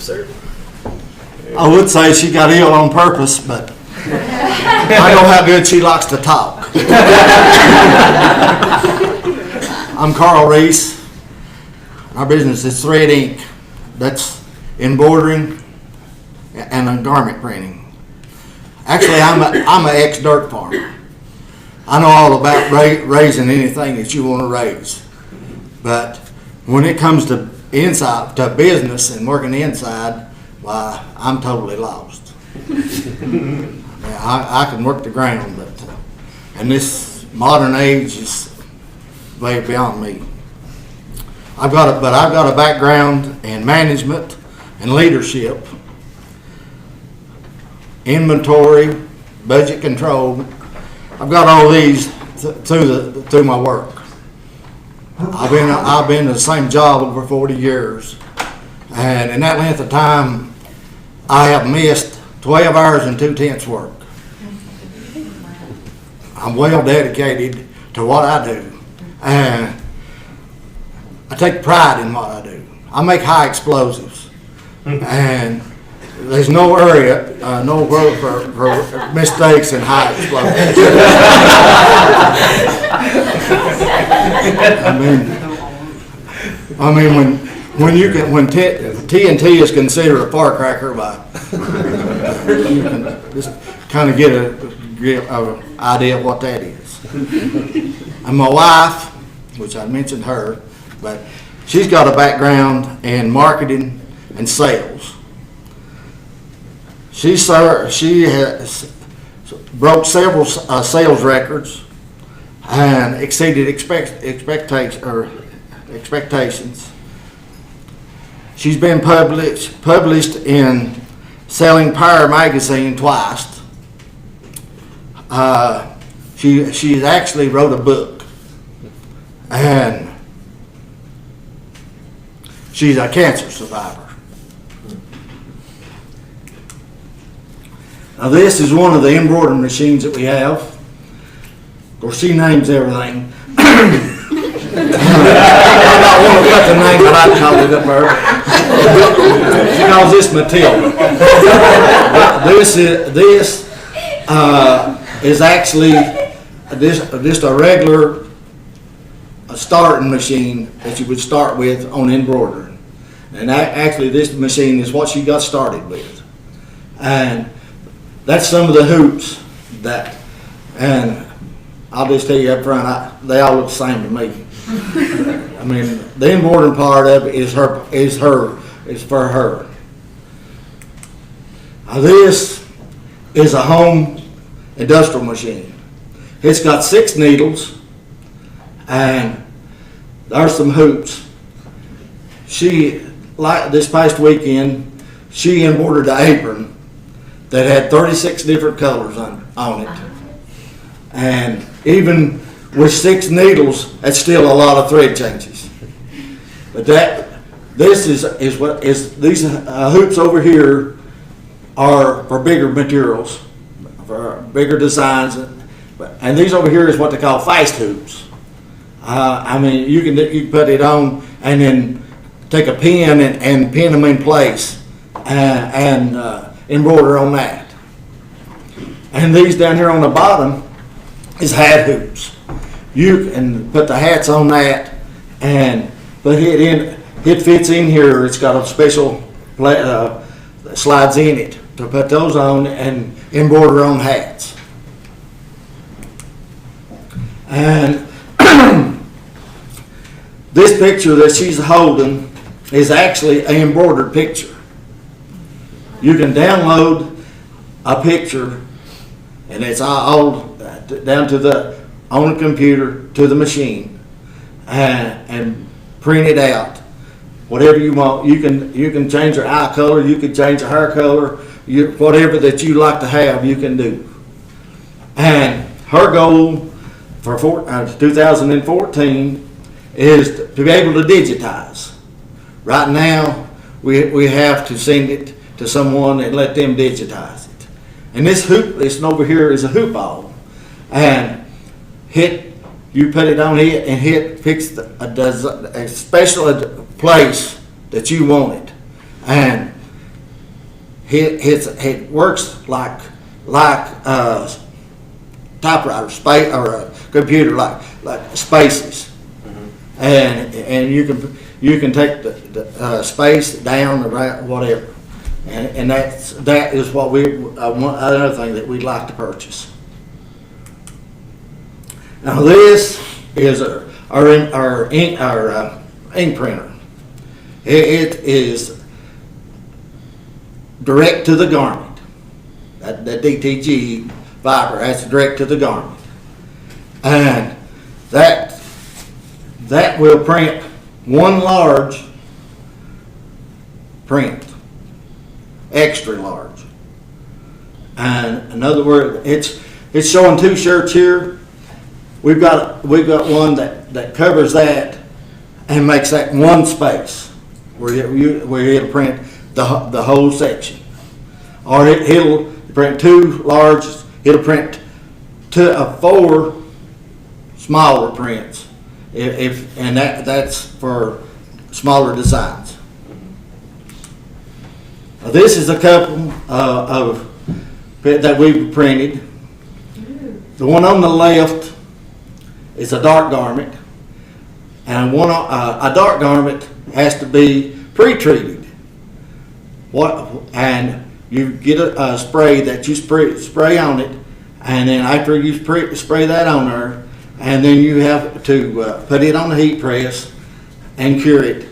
Yes, sir. I would say she got ill on purpose, but I know how good she likes to talk. I'm Carl Reese. Our business is ThreadInk. That's embroidering and garment printing. Actually, I'm an ex-dirt farmer. I know all about raising anything that you want to raise. But when it comes to inside, to business and working inside, why, I'm totally lost. I can work the ground, but and this modern age is way beyond me. I've got a background in management and leadership, inventory, budget control. I've got all these through my work. I've been in the same job over 40 years, and in that length of time, I have missed 12 hours and 2/10 work. I'm well dedicated to what I do, and I take pride in what I do. I make high explosives, and there's no area, no room for mistakes in high explosives. I mean, when TNT is considered a firecracker, you can just kind of get an idea of what that is. And my wife, which I mentioned her, but she's got a background in marketing and sales. She has broke several sales records and exceeded expectations. She's been published in Selling Power magazine twice. She actually wrote a book, and she's a cancer survivor. Now this is one of the embroidery machines that we have. Of course, she names everything. I don't want to put the name, but I call it up her. She calls this Matilda. This is actually just a regular starting machine that you would start with on embroidery. And actually this machine is what she got started with. And that's some of the hoops and I'll just tell you up front, they all look the same to me. I mean, the embroidering part of it is for her. Now this is a home industrial machine. It's got 6 needles, and there's some hoops. Like this past weekend, she embroidered an apron that had 36 different colors on it. And even with 6 needles, that's still a lot of thread changes. But these hoops over here are for bigger materials, for bigger designs, and these over here is what they call fast hoops. I mean, you can put it on and then take a pin and pin them in place and embroider on that. And these down here on the bottom is hat hoops. You can put the hats on that and put it in. It fits in here. It's got a special slides in it to put those on and embroider on hats. And this picture that she's holding is actually an embroidered picture. You can download a picture, and it's all down to on the computer to the machine, and print it out. Whatever you want, you can change her eye color, you can change her hair color, whatever that you like to have, you can do. And her goal for 2014 is to be able to digitize. Right now, we have to send it to someone and let them digitize it. And this over here is a hoop ball, and you put it on it and fix a special place that you want it, and it works like typewriter space or a computer like spaces, and you can take the space down or whatever, and that is what another thing that we'd like to purchase. Now this is our ink printer. It is direct to the garment. That DTG fiber, that's direct to the garment, and that will print one large print, extra large. And in other words, it's showing 2 shirts here. We've got one that covers that and makes that one space where it'll print the whole section, or it'll print 2 large. It'll print 4 smaller prints, and that's for smaller designs. Now this is a couple of that we've printed. The one on the left is a dark garment, and a dark garment has to be pre-treated. And you get a spray that you spray on it, and then after you spray that on there, and then you have to put it on the heat press and cure it,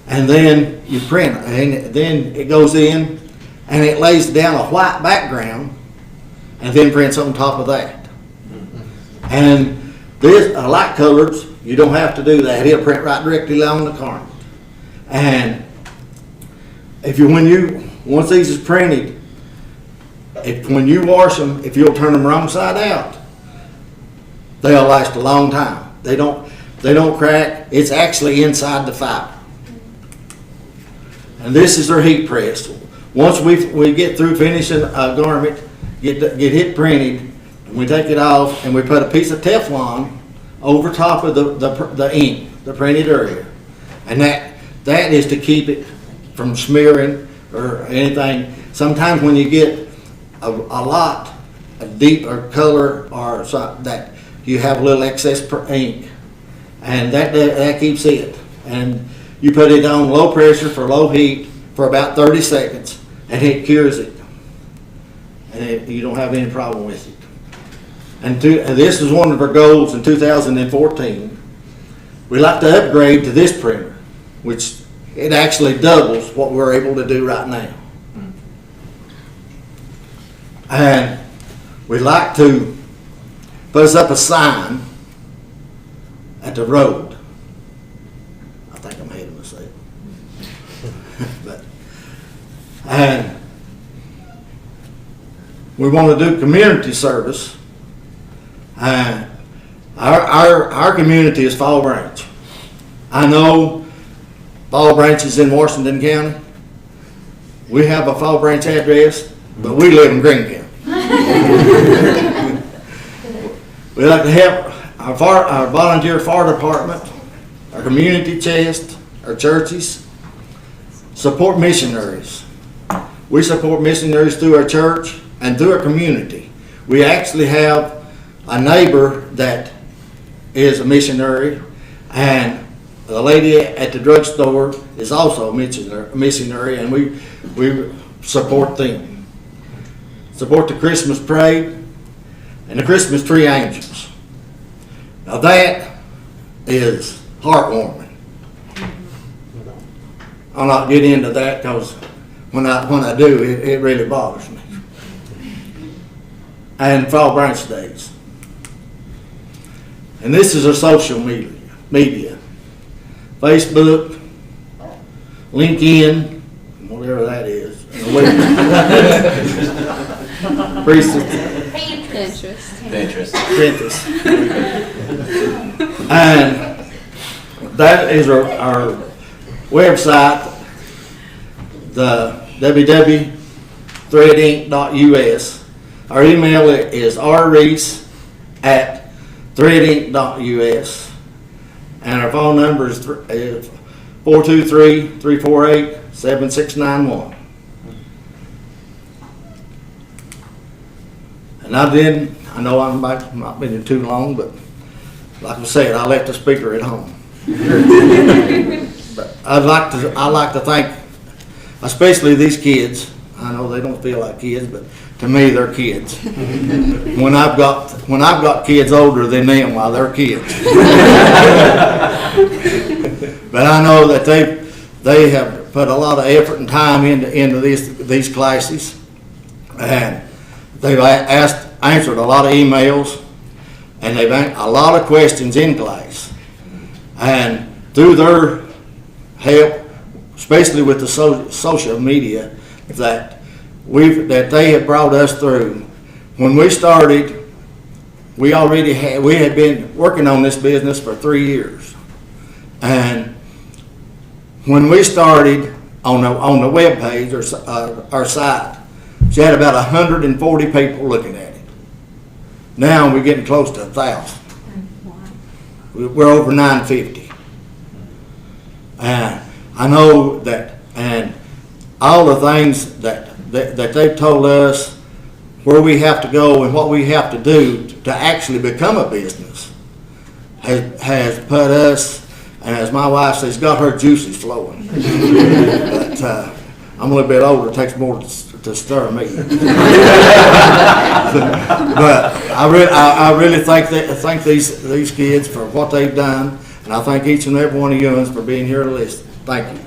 and then you print it, and then it goes in and it lays down a white background and then prints on top of that. And this light colors, you don't have to do that. It'll print right directly on the garment. And once these is printed, when you wash them, if you'll turn them wrong side out, they'll last a long time. They don't crack. It's actually inside the fiber. And this is our heat press. Once we get through finishing a garment, get it printed, and we take it off, and we put a piece of Teflon over top of the ink, the printed area, and that is to keep it from smearing or anything. Sometimes when you get a lot of deeper color or something, that you have a little excess ink, and that keeps it. And you put it on low pressure for low heat for about 30 seconds, and it cures it, and you don't have any problem with it. And this is one of our goals in 2014. We like to upgrade to this printer, which it actually doubles what we're able to do right now. And we like to put up a sign at the road. I think I'm ahead of myself. And we want to do community service. Our community is Fall Branch. I know Fall Branch is in Washington County. We have a Fall Branch address, but we live in Greene County. We like to help our volunteer fire department, our community chest, our churches, support missionaries. We support missionaries through our church and through our community. We actually have a neighbor that is a missionary, and the lady at the drugstore is also a missionary, and we support them. Support the Christmas parade and the Christmas tree angels. Now that is heartwarming. I'll not get into that because when I do, it really bothers me. And Fall Branch Days. And this is our social media. Facebook, LinkedIn, whatever that is. Pinterest. And that is our website, the www.threadink.us. Our email is rreese@threadink.us. And our phone number is 423-348-7691. And I know I'm not been here too long, but like I said, I left the speaker at home. But I like to thank, especially these kids. I know they don't feel like kids, but to me, they're kids. When I've got kids older than them while they're kids. But I know that they have put a lot of effort and time into these classes, and they've answered a lot of emails, and they've answered a lot of questions in class. And through their help, especially with the social media, that they have brought us through. When we started, we had been working on this business for 3 years, and when we started on the web page or our site, she had about 140 people looking at it. Now we're getting close to 1,000. We're over 950, and I know that, and all the things that they've told us where we have to go and what we have to do to actually become a business has put us, and as my wife says, got her juices flowing. But I'm a little bit older, it takes more to stir me. But I really thank these kids for what they've done, and I thank each and every one of you for being here to listen. Thank you.